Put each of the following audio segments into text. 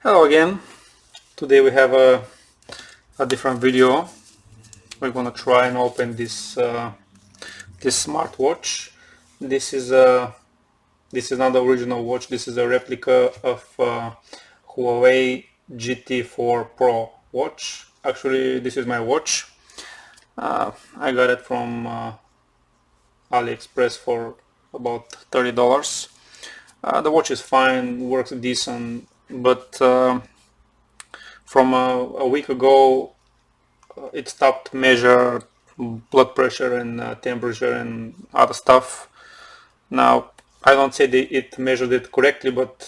Hello again. Today we have a different video. We're gonna try and open this smartwatch. This is not the original watch. This is a replica of Huawei GT4 Pro watch. Actually, this is my watch. I got it from AliExpress for about $30. The watch is fine, works decent, but from a week ago it stopped measure blood pressure and temperature and other stuff. Now I don't say that it measured it correctly, but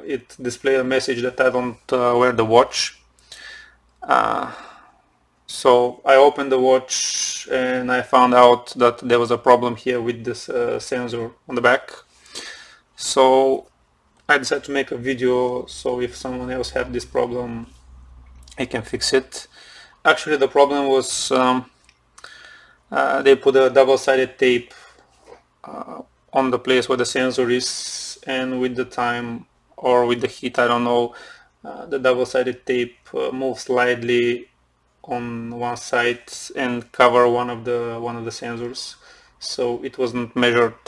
it displayed a message that I don't wear the watch. So I opened the watch and I found out that there was a problem here with this sensor on the back. So I decided to make a video, so if someone else had this problem, I can fix it. Actually, the problem was they put a double-sided tape on the place where the sensor is, and with the time or with the heat, I don't know, the double-sided tape moves slightly on one side and cover one of the sensors, so it wasn't measured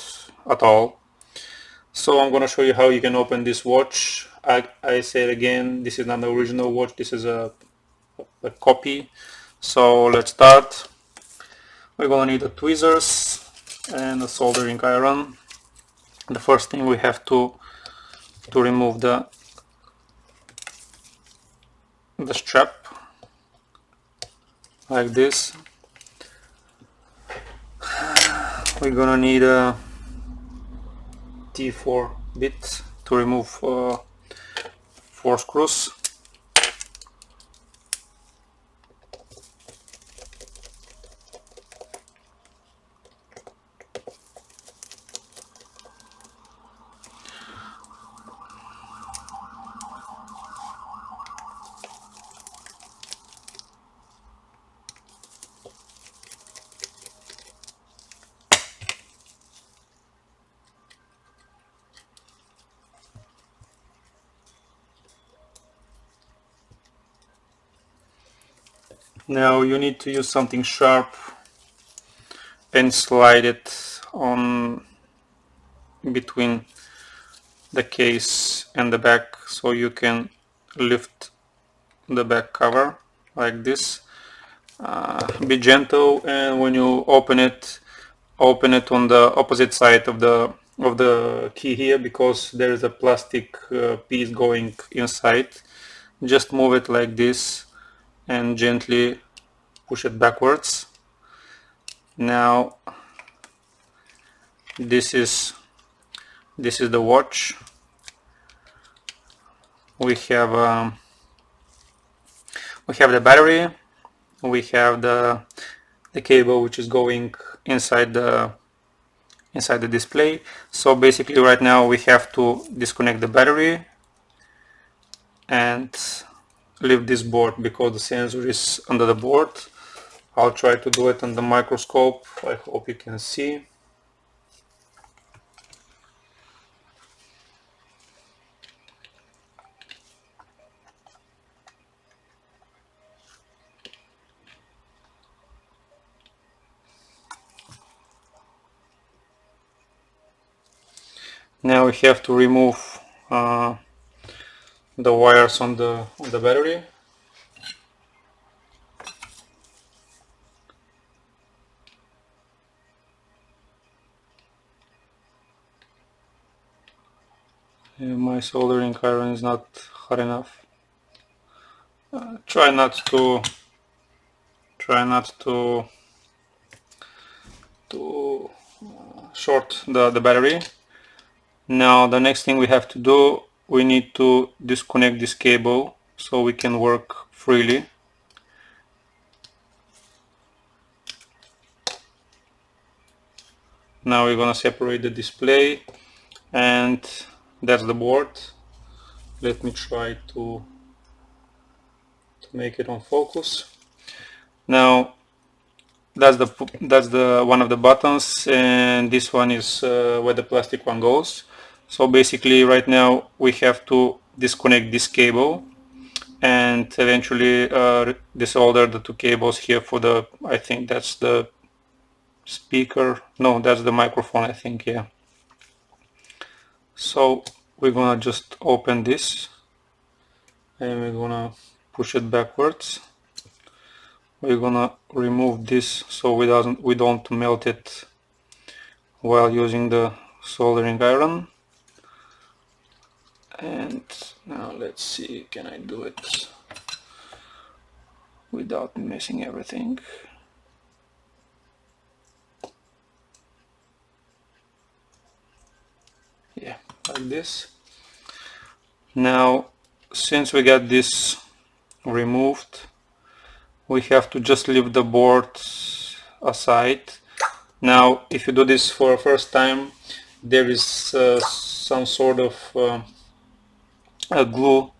at all. So I'm gonna show you how you can open this watch. I say it again, this is not the original watch, this is a copy. So let's start. We're gonna need the tweezers and a soldering iron. The first thing we have to remove the strap like this. We're gonna need a T4 bit to remove 4 screws. Now you need to use something sharp and slide it on between the case and the back, so you can lift the back cover like this. Be gentle, and when you open it on the opposite side of the key here, because there is a plastic piece going inside. Just move it like this and gently push it backwards. Now this is the watch. We have the battery, we have the cable which is going inside the display. So basically right now we have to disconnect the battery and leave this board, because the sensor is under the board. I'll try to do it on the microscope. I hope you can see. Now we have to remove the wires on the battery. My soldering iron is not hot enough. Try not to short the battery. Now the next thing we have to do, we need to disconnect this cable so we can work freely. Now we're gonna separate the display, and that's the board. Let me try to make it on focus. Now that's the one of the buttons, and this one is where the plastic one goes. So basically right now we have to disconnect this cable and eventually desolder the two cables here for the, I think that's the speaker, no, that's the microphone, I think, yeah. So we're gonna just open this and we're gonna push it backwards. We're gonna remove this so we don't melt it while using the soldering iron. And now let's see, can I do it without messing everything? Yeah, like this. Now, since we got this removed, we have to just leave the board aside. Now, if you do this for a first time, there is some sort of a glue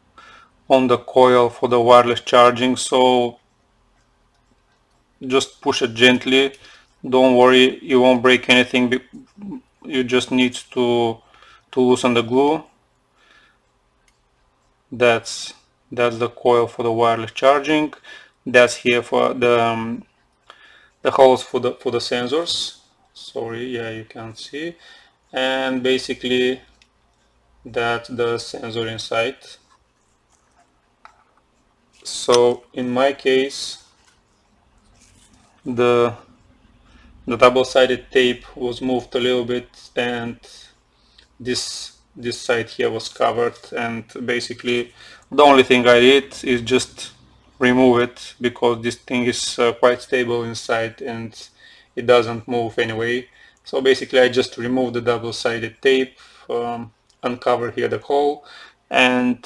on the coil for the wireless charging, so just push it gently. Don't worry, you won't break anything. You just need to loosen the glue. That's the coil for the wireless charging. That's here for the holes for the sensors. Sorry, yeah, you can see. And basically that's the sensor inside. So in my case, the double-sided tape was moved a little bit, and this side here was covered, and basically the only thing I did is just remove it because this thing is quite stable inside and it doesn't move anyway. So basically I just removed the double-sided tape, uncover here the hole, and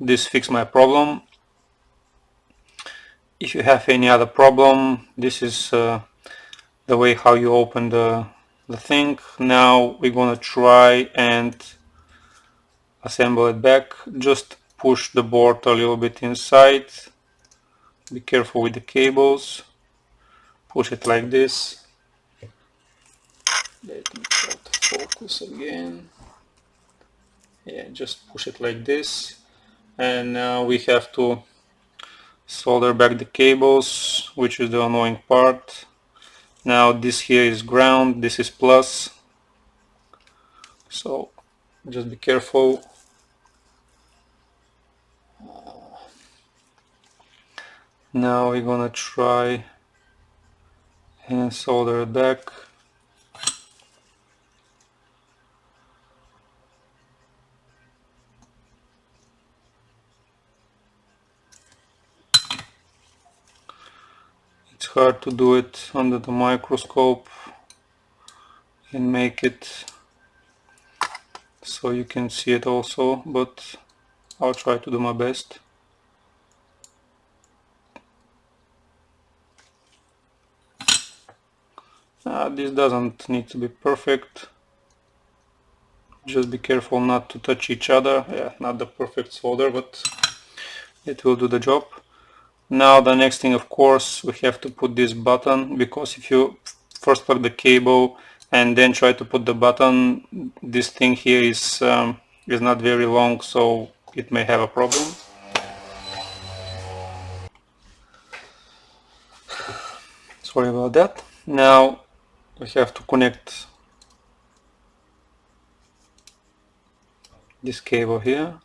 this fixed my problem. If you have any other problem, this is the way how you open the thing. Now we're gonna try and assemble it back. Just push the board a little bit inside. Be careful with the cables. Push it like this. Let me try to focus again. Yeah, just push it like this. And now we have to solder back the cables, which is the annoying part. Now this here is ground, this is plus. So just be careful. Now we're gonna try and solder it back. It's hard to do it under the microscope and make it so you can see it also, but I'll try to do my best. This doesn't need to be perfect. Just be careful not to touch each other. Yeah, not the perfect solder, but it will do the job. Now the next thing, of course, we have to put this button, because if you first plug the cable and then try to put the button, this thing here is not very long, so it may have a problem. Sorry about that. Now we have to connect this cable here.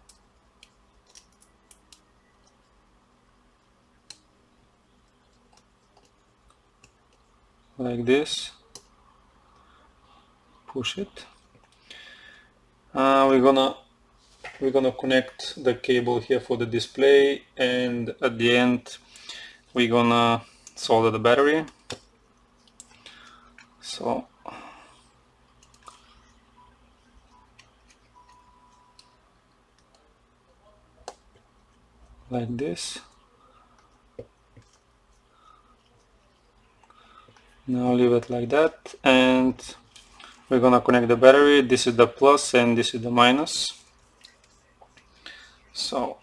Like this. Push it. We're gonna connect the cable here for the display, and at the end we're gonna solder the battery. So like this. Now leave it like that, and we're gonna connect the battery. This is the plus and this is the minus. So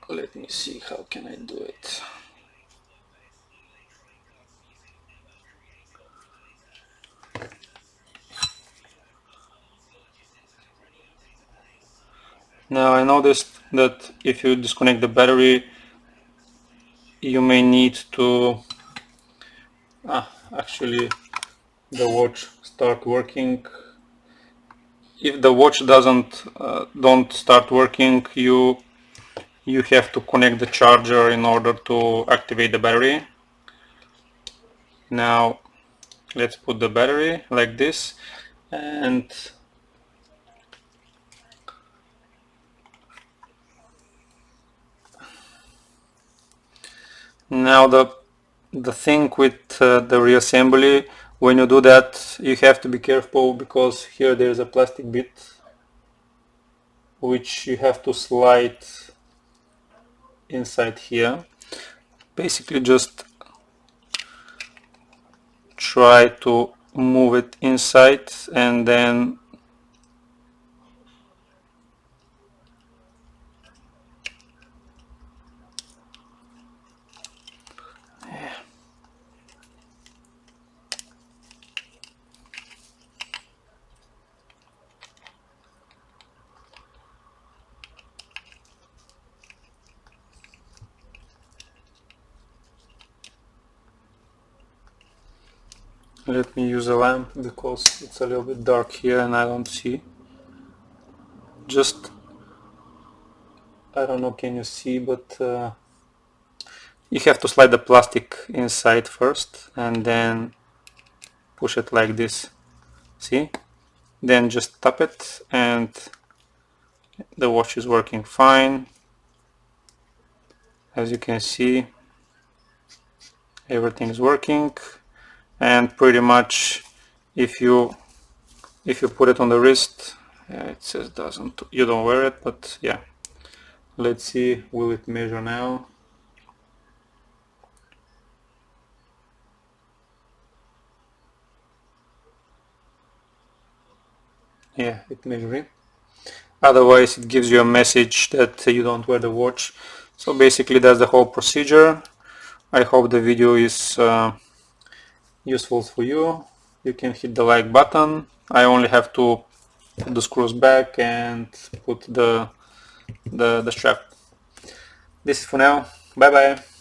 let me see, how can I do it? Now I noticed that if you disconnect the battery, you may need to actually the watch start working. If the watch don't start working, you have to connect the charger in order to activate the battery. Now let's put the battery like this, and now the thing with the reassembly, when you do that, you have to be careful, because here there's a plastic bit which you have to slide inside here. Basically just try to move it inside, and then let me use a lamp because it's a little bit dark here and I don't see. Just, I don't know, can you see, but you have to slide the plastic inside first and then push it like this. See? Then just tap it and the watch is working fine. As you can see, everything is working, and pretty much if you put it on the wrist, it says you don't wear it, but yeah. Let's see, will it measure now? Yeah, it measuring. Otherwise it gives you a message that you don't wear the watch. So basically that's the whole procedure. I hope the video is useful for you. You can hit the like button. I only have to put the screws back and put the strap. This is for now. Bye bye.